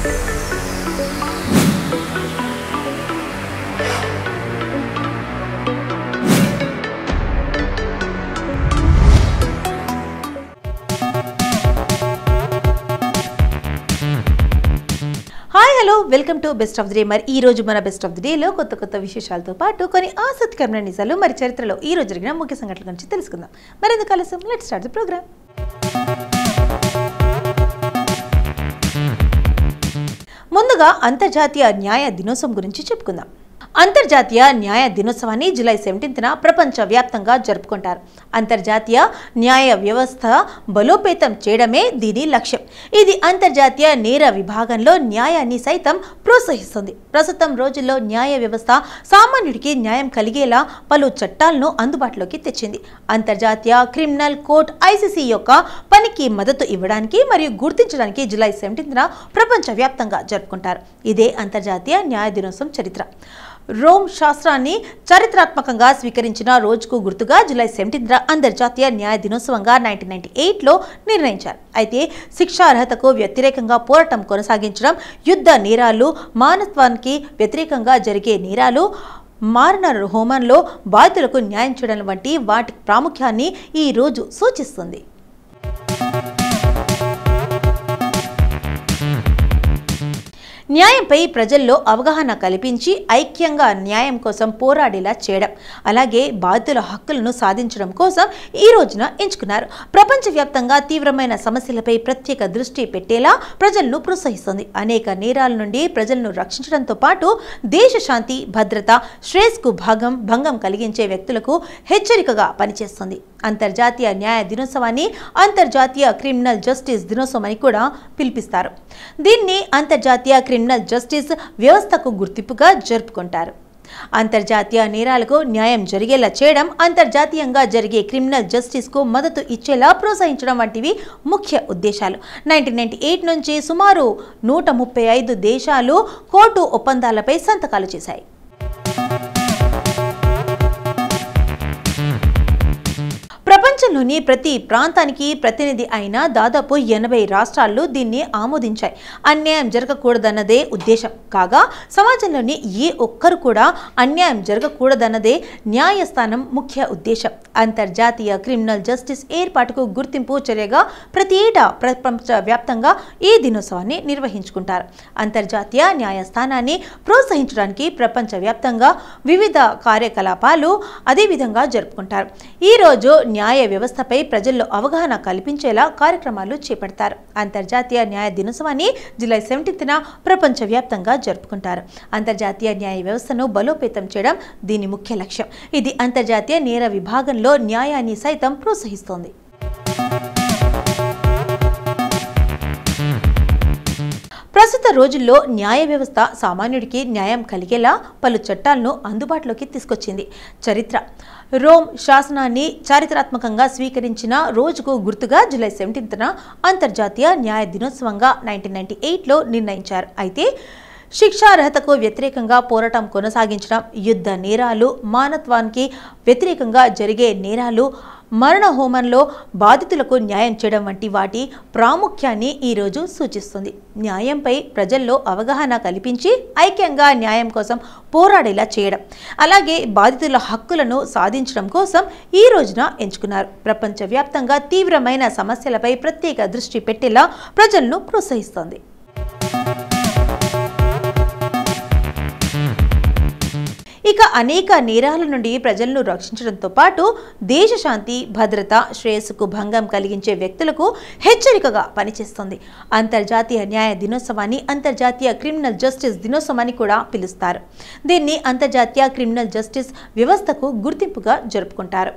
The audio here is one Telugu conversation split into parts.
Hello welcome to best of the day. మరి ఈ రోజు మన బెస్ట్ ఆఫ్ ది డేలో కొత్త విశేషాలతో పాటు కొన్ని ఆసక్తికరమైన నిజాలు మరి చరిత్రలో ఈ రోజు జరిగిన ముఖ్య సంఘటనల గురించి తెలుసుకుందాం. మరి ఎందుకు ఆలస్యం, లెట్స్ స్టార్ట్ ది ప్రోగ్రామ్. ముందుగా అంతర్జాతీయ న్యాయ దినోత్సవం గురించి చెప్పుకుందాం. అంతర్జాతీయ న్యాయ దినోత్సవాన్ని జూలై 17న ప్రపంచవ్యాప్తంగా జరుపుకుంటారు. అంతర్జాతీయ న్యాయ వ్యవస్థ బలోపేతం చేయడమే దీని లక్ష్యం. ఇది అంతర్జాతీయ నేర విభాగంలో న్యాయాన్ని సైతం ప్రోత్సహిస్తుంది. ప్రస్తుతం రోజుల్లో న్యాయ వ్యవస్థ సామాన్యుడికి న్యాయం కలిగేలా పలు చట్టాలను అందుబాటులోకి తెచ్చింది. అంతర్జాతీయ క్రిమినల్ కోర్ట్ ఐసీసీ యొక్క పనికి మద్దతు ఇవ్వడానికి మరియు గుర్తించడానికి జూలై 17న ప్రపంచవ్యాప్తంగా జరుపుకుంటారు. ఇదే అంతర్జాతీయ న్యాయ దినోత్సవం చరిత్ర. రోమ్ శాస్త్రాన్ని చారిత్రాత్మకంగా స్వీకరించిన రోజుకు గుర్తుగా జూలై 17న అంతర్జాతీయ న్యాయ దినోత్సవంగా 1998లో నిర్ణయించారు. అయితే శిక్షార్హతకు వ్యతిరేకంగా పోరాటం కొనసాగించడం, యుద్ధ నేరాలు, మానవత్వానికి వ్యతిరేకంగా జరిగే నేరాలు, మారణ హోమంలో బాధితులకు న్యాయం చేయడం వంటి వాటి ప్రాముఖ్యాన్ని ఈ రోజు సూచిస్తుంది. న్యాయంపై ప్రజల్లో అవగాహన కల్పించి ఐక్యంగా న్యాయం కోసం పోరాడేలా చేయడం, అలాగే బాధితుల హక్కులను సాధించడం కోసం ఈ రోజున ఎంచుకున్నారు. ప్రపంచవ్యాప్తంగా తీవ్రమైన సమస్యలపై ప్రత్యేక దృష్టి పెట్టేలా ప్రజలను ప్రోత్సహిస్తుంది. అనేక నేరాల నుండి ప్రజలను రక్షించడంతో పాటు దేశ శాంతి, భద్రత, శ్రేయస్సుకు భంగం కలిగించే వ్యక్తులకు హెచ్చరికగా పనిచేస్తుంది. అంతర్జాతీయ న్యాయ దినోత్సవాన్ని అంతర్జాతీయ క్రిమినల్ జస్టిస్ దినోత్సవం అని కూడా పిలిపిస్తారు. దీన్ని అంతర్జాతీయ క్రిమినల్ జస్టిస్ వ్యవస్థకు గుర్తింపుగా జరుపుకుంటారు. అంతర్జాతీయ నేరాలకు న్యాయం జరిగేలా చేయడం, అంతర్జాతీయంగా జరిగే క్రిమినల్ జస్టిస్కు మద్దతు ఇచ్చేలా ప్రోత్సహించడం వంటివి ముఖ్య ఉద్దేశాలు. 1998 నుంచి సుమారు 135 దేశాలు కోర్టు ఒప్పందాలపై సంతకాలు చేశాయి. ప్రపంచంలోని ప్రతి ప్రాంతానికి ప్రతినిధి అయిన దాదాపు 80 రాష్ట్రాలు దీన్ని ఆమోదించాయి. అన్యాయం జరగకూడదన్నదే ఉద్దేశం కాగా, సమాజంలోని ఏ ఒక్కరు కూడా అన్యాయం జరగకూడదన్నదే న్యాయస్థానం ముఖ్య ఉద్దేశం. అంతర్జాతీయ క్రిమినల్ జస్టిస్ ఏర్పాటుకు గుర్తింపు చర్యగా ప్రతి ఏటా ప్రపంచవ్యాప్తంగా ఈ దినోత్సవాన్ని నిర్వహించుకుంటారు. అంతర్జాతీయ న్యాయస్థానాన్ని ప్రోత్సహించడానికి ప్రపంచవ్యాప్తంగా వివిధ కార్యకలాపాలు అదేవిధంగా జరుపుకుంటారు. ఈరోజు న్యాయ వ్యవస్థపై ప్రజల్లో అవగాహన కల్పించేలా కార్యక్రమాలు చేపడతారు. అంతర్జాతీయ న్యాయ దినోత్సవాన్ని జూలై 17న ప్రపంచవ్యాప్తంగా జరుపుకుంటారు. అంతర్జాతీయ న్యాయ వ్యవస్థను బలోపేతం చేయడం దీని ముఖ్య లక్ష్యం. ఇది అంతర్జాతీయ నేర విభాగంలో న్యాయాన్ని సైతం ప్రోత్సహిస్తోంది. ప్రస్తుత రోజుల్లో న్యాయ వ్యవస్థ సామాన్యుడికి న్యాయం కలిగేలా పలు చట్టాలను అందుబాటులోకి తీసుకొచ్చింది. చరిత్ర. రోమ్ శాసనాన్ని చారిత్రాత్మకంగా స్వీకరించిన రోజుకు గుర్తుగా జూలై 17న అంతర్జాతీయ న్యాయ దినోత్సవంగా 1998లో నిర్ణయించారు. అయితే శిక్షార్హతకు వ్యతిరేకంగా పోరాటం కొనసాగించడం, యుద్ధ నేరాలు, మానవత్వానికి వ్యతిరేకంగా జరిగే నేరాలు, మరణ హోమంలో బాధితులకు న్యాయం చేయడం వంటి వాటి ప్రాముఖ్యాన్ని ఈరోజు సూచిస్తుంది. న్యాయంపై ప్రజల్లో అవగాహన కల్పించి ఐక్యంగా న్యాయం కోసం పోరాడేలా చేయడం, అలాగే బాధితుల హక్కులను సాధించడం కోసం ఈ రోజున ఎంచుకున్నారు. ప్రపంచవ్యాప్తంగా తీవ్రమైన సమస్యలపై ప్రత్యేక దృష్టి పెట్టేలా ప్రజలను ప్రోత్సహిస్తోంది. ఇక అనేక నేరాల నుండి ప్రజలను రక్షించడంతో పాటు దేశ శాంతి, భద్రత, శ్రేయస్సుకు భంగం కలిగించే వ్యక్తులకు హెచ్చరికగా పనిచేస్తుంది. అంతర్జాతీయ న్యాయ దినోత్సవాన్ని అంతర్జాతీయ క్రిమినల్ జస్టిస్ దినోత్సవం అని కూడా పిలుస్తారు. దీన్ని అంతర్జాతీయ క్రిమినల్ జస్టిస్ వ్యవస్థకు గుర్తింపుగా జరుపుకుంటారు.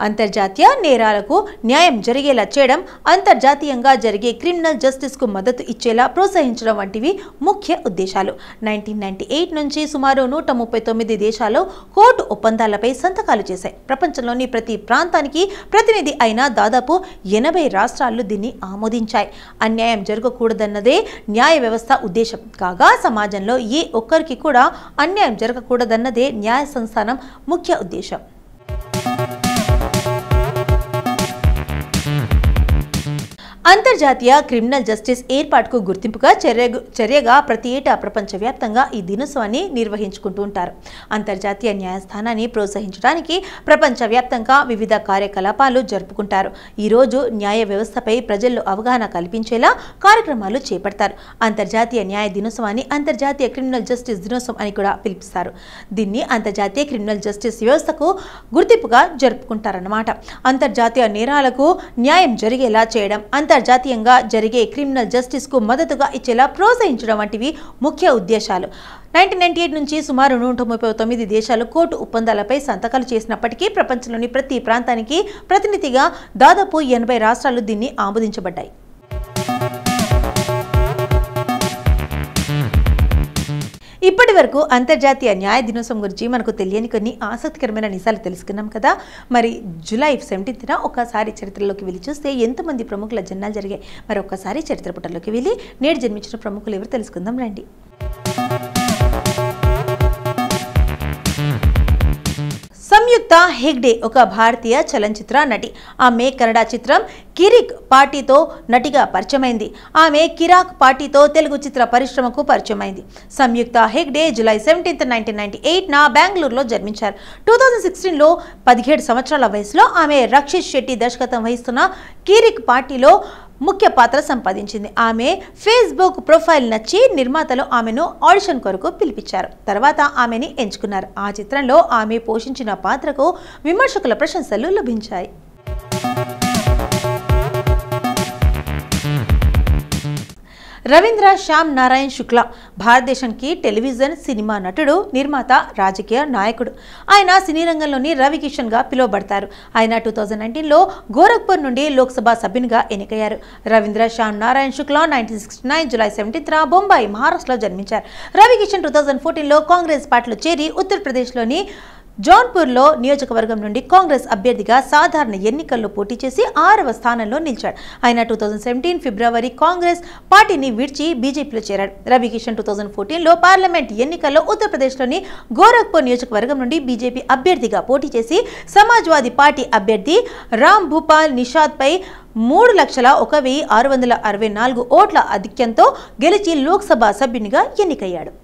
అంతర్జాతీయ నేరాలకు న్యాయం జరిగేలా చేయడం, అంతర్జాతీయంగా జరిగే క్రిమినల్ జస్టిస్కు మద్దతు ఇచ్చేలా ప్రోత్సహించడం వంటివి ముఖ్య ఉద్దేశాలు. 1998 నుంచి సుమారు 139 దేశాలు కోర్టు ఒప్పందాలపై సంతకాలు చేశాయి. ప్రపంచంలోని ప్రతి ప్రాంతానికి ప్రతినిధి అయిన దాదాపు 80 రాష్ట్రాలు దీన్ని ఆమోదించాయి. అన్యాయం జరగకూడదన్నదే న్యాయ వ్యవస్థ ఉద్దేశం కాగా, సమాజంలో ఏ ఒక్కరికి కూడా అన్యాయం జరగకూడదన్నదే న్యాయ సంస్థానం ముఖ్య ఉద్దేశం. అంతర్జాతీయ క్రిమినల్ జస్టిస్ ఏర్పాటుకు గుర్తింపుగా చర్యగా ప్రతి ఏటా ప్రపంచవ్యాప్తంగా ఈ దినోత్సవాన్ని నిర్వహించుకుంటూ ఉంటారు. అంతర్జాతీయ న్యాయస్థానాన్ని ప్రోత్సహించడానికి ప్రపంచవ్యాప్తంగా వివిధ కార్యకలాపాలు జరుపుకుంటారు. ఈరోజు న్యాయ వ్యవస్థపై ప్రజల్లో అవగాహన కల్పించేలా కార్యక్రమాలు చేపడతారు. అంతర్జాతీయ న్యాయ దినోత్సవాన్ని అంతర్జాతీయ క్రిమినల్ జస్టిస్ దినోత్సవం అని కూడా పిలుస్తారు. దీన్ని అంతర్జాతీయ క్రిమినల్ జస్టిస్ వ్యవస్థకు గుర్తింపుగా జరుపుకుంటారన్నమాట. అంతర్జాతీయ నేరాలకు న్యాయం జరిగేలా చేయడం, అంతర్జాతీయంగా జరిగే క్రిమినల్ జస్టిస్కు మద్దతుగా ఇచ్చేలా ప్రోత్సహించడం వంటివి ముఖ్య ఉద్దేశాలు. 1998 నుంచి సుమారు 139 దేశాలు కోర్టు ఒప్పందాలపై సంతకాలు చేసినప్పటికీ ప్రపంచంలోని ప్రతి ప్రాంతానికి ప్రతినిధిగా దాదాపు 80 రాష్ట్రాలు దీన్ని ఆమోదించబడ్డాయి. ఇప్పటి వరకు అంతర్జాతీయ న్యాయ దినోత్సవం గురించి మనకు తెలియని కొన్ని ఆసక్తికరమైన నిజాలు తెలుసుకున్నాం కదా. మరి జూలై 17న ఒకసారి చరిత్రలోకి వెళ్ళి చూస్తే ఎంతమంది ప్రముఖుల జన్మాలు జరిగాయి. మరి ఒక్కసారి చరిత్ర పుటల్లోకి వెళ్ళి నేడు జన్మించిన ప్రముఖులు ఎవరు తెలుసుకుందాం రండి. సంయుక్త హెగ్డే ఒక భారతీయ చలనచిత్ర నటి. ఆమె కన్నడ చిత్రం కిరిక్ పార్టీతో నటిగా పరిచయమైంది. ఆమె కిరాక్ పార్టీతో తెలుగు చిత్ర పరిశ్రమకు పరిచయమైంది. సంయుక్త హెగ్డే జూలై 17, 1998 బెంగళూరులో జన్మించారు. 2016లో 17 సంవత్సరాల వయసులో ఆమె రక్షిత్ శెట్టి దర్శకత్వం వహిస్తున్న కిరిక్ పార్టీలో ముఖ్య పాత్ర సంపాదించింది. ఆమె ఫేస్బుక్ ప్రొఫైల్ నచ్చి నిర్మాతలు ఆమెను ఆడిషన్ కొరకు పిలిపించారు. తర్వాత ఆమెని ఎంచుకున్నారు. ఆ చిత్రంలో ఆమె పోషించిన పాత్రకు విమర్శకుల ప్రశంసలు లభించాయి. రవీంద్ర శ్యామ్ నారాయణ్ శుక్లా భారతదేశానికి టెలివిజన్, సినిమా నటుడు, నిర్మాత, రాజకీయ నాయకుడు. ఆయన సినీ రంగంలోని రవికిషన్గా పిలువబడతారు. ఆయన 2019లో గోరఖ్పూర్ నుండి లోక్సభ సభ్యునిగా ఎన్నికయ్యారు. రవీంద్ర శ్యామ్ నారాయణ్ శుక్లా 1969 జూలై 17న బొంబాయి, మహారాష్ట్రలో జన్మించారు. రవికిషన్ 2014లో కాంగ్రెస్ పార్టీలో చేరి ఉత్తరప్రదేశ్లోని జౌన్పూర్లో నియోజకవర్గం నుండి కాంగ్రెస్ అభ్యర్థిగా సాధారణ ఎన్నికల్లో పోటీ చేసి 6వ స్థానంలో నిలిచాడు. ఆయన 2017 ఫిబ్రవరి కాంగ్రెస్ పార్టీని విడిచి బీజేపీలో చేరాడు. రవికిషన్ 2014లో పార్లమెంట్ ఎన్నికల్లో ఉత్తరప్రదేశ్లోని గోరఖ్పూర్ నియోజకవర్గం నుండి బీజేపీ అభ్యర్థిగా పోటీ చేసి సమాజ్వాదీ పార్టీ అభ్యర్థి రామ్ భూపాల్ నిషాద్పై 3,01,664 ఓట్ల ఆధిక్యంతో గెలిచి లోక్సభ సభ్యునిగా ఎన్నికయ్యాడు.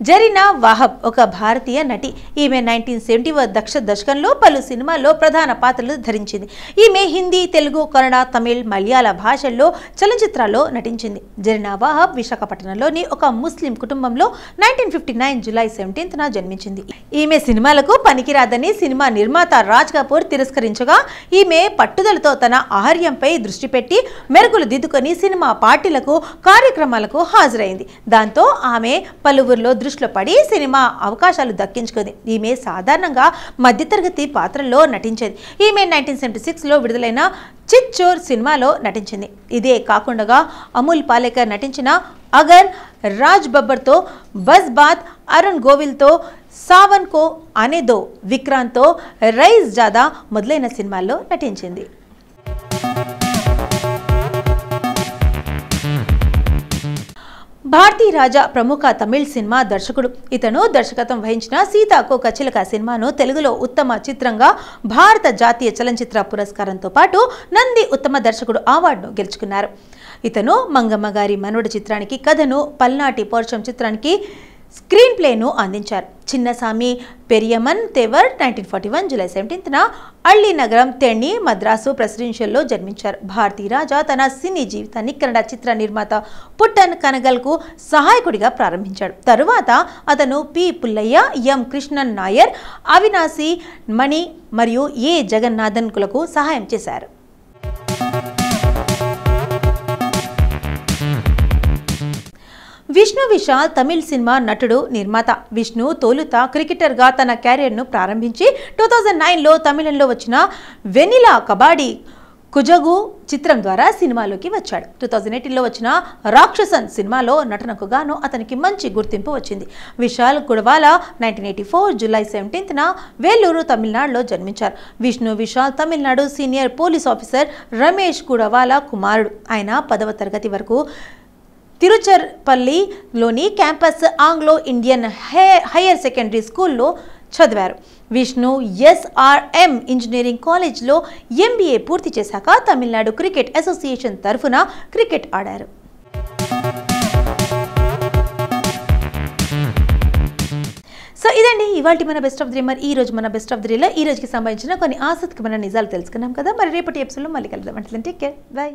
జరీనా వాహబ్ ఒక భారతీయ నటి. ఈమె 1970 దశకంలో పలు సినిమాల్లో ప్రధాన పాత్రలు ధరించింది. ఈమె హిందీ, తెలుగు, కన్నడ, తమిళ్, మలయాళ భాషల్లో చలనచిత్రాల్లో నటించింది. జరీనా వాహబ్ విశాఖపట్నంలోని ఒక ముస్లిం కుటుంబంలో 1959 జూలై 17న జన్మించింది. ఈమె సినిమాలకు పనికిరాదని సినిమా నిర్మాత రాజ్ కపూర్ తిరస్కరించగా ఈమె పట్టుదలతో తన ఆహార్యంపై దృష్టి పెట్టి మెరుగులు దిద్దుకొని సినిమా పార్టీలకు, కార్యక్రమాలకు హాజరైంది. దాంతో ఆమె పలువురిలో దృష్టిలో పడి సినిమా అవకాశాలు దక్కించుకుంది. ఈమె సాధారణంగా మధ్యతరగతి పాత్రల్లో నటించేది. ఈమె 1976లో విడుదలైన చిత్ చోర్ సినిమాలో నటించింది. ఇదే కాకుండా అమూల్ పాలేకర్ నటించిన అగర్, రాజ్ బబ్బర్తో బస్ బాత్, అరుణ్ గోవిల్తో సావన్ కో అనేదో, విక్రాంత్తో రైజ్ జాదా మొదలైన సినిమాల్లో నటించింది. భారతీ రాజా ప్రముఖ తమిళ్ సినిమా దర్శకుడు. ఇతను దర్శకత్వం వహించిన సీతాకోక చిలక సినిమాను తెలుగులో ఉత్తమ చిత్రంగా భారత జాతీయ చలనచిత్ర పురస్కారంతో పాటు నంది ఉత్తమ దర్శకుడు అవార్డును గెలుచుకున్నారు. ఇతను మంగమ్మ గారి మనవడు చిత్రానికి కథను, పల్నాటి పౌరుషం చిత్రానికి స్క్రీన్ ప్లేను అందించారు. చిన్నసామి పెరియమన్ తేవర్ 1941 జూలై 17న అళ్ళి నగరం, తెణి, మద్రాసు ప్రెసిడెన్షియల్లో జన్మించారు. భారతీ రాజా తన సినీ జీవితాన్ని కన్నడ చిత్ర నిర్మాత పుట్టన్ కనగల్కు సహాయకుడిగా ప్రారంభించాడు. తరువాత అతను పి పుల్లయ్య, ఎం కృష్ణన్ నాయర్, అవినాశి మణి మరియు ఏ జగన్నాథన్కులకు సహాయం చేశారు. విష్ణు విశాల్ తమిళ్ సినిమా నటుడు, నిర్మాత. విష్ణు తొలుత క్రికెటర్గా తన కెరీర్ను ప్రారంభించి 2009లో తమిళంలో వచ్చిన వెనిలా కబాడీ కుజగు చిత్రం ద్వారా సినిమాలోకి వచ్చాడు. 2018లో వచ్చిన రాక్షసన్ సినిమాలో నటనకు గాను అతనికి మంచి గుర్తింపు వచ్చింది. విశాల్ గుడవాల 1984 జూలై 17న వేలూరు, తమిళనాడులో జన్మించారు. Vishnu Vishal Tamil Nadu senior police officer Ramesh Gudavala కుమారుడు. ఆయన 10వ తరగతి వరకు తిరుచర్పల్లిలోని campus Anglo Indian higher secondary స్కూల్లో చదివారు. విష్ణు SRM ఇంజనీరింగ్ కాలేజ్లో MBA పూర్తి చేశాక తమిళనాడు క్రికెట్ అసోసియేషన్ తరఫున క్రికెట్ ఆడారు. సో ఇదండి ఇవాల్టి మన బెస్ట్ ఆఫ్ ది డే. మరి ఈ రోజు మన బెస్ట్ ఆఫ్ ది డేలో ఈ రోజుకి సంబంధించిన కొన్ని ఆసక్తికరమైన నిజాలు తెలుసుకున్నాం కదా. మరి రేపటి ఎపిసోడ్లో మళ్ళీ కలుద్దాం. అంటే టేక్ కేర్, బై.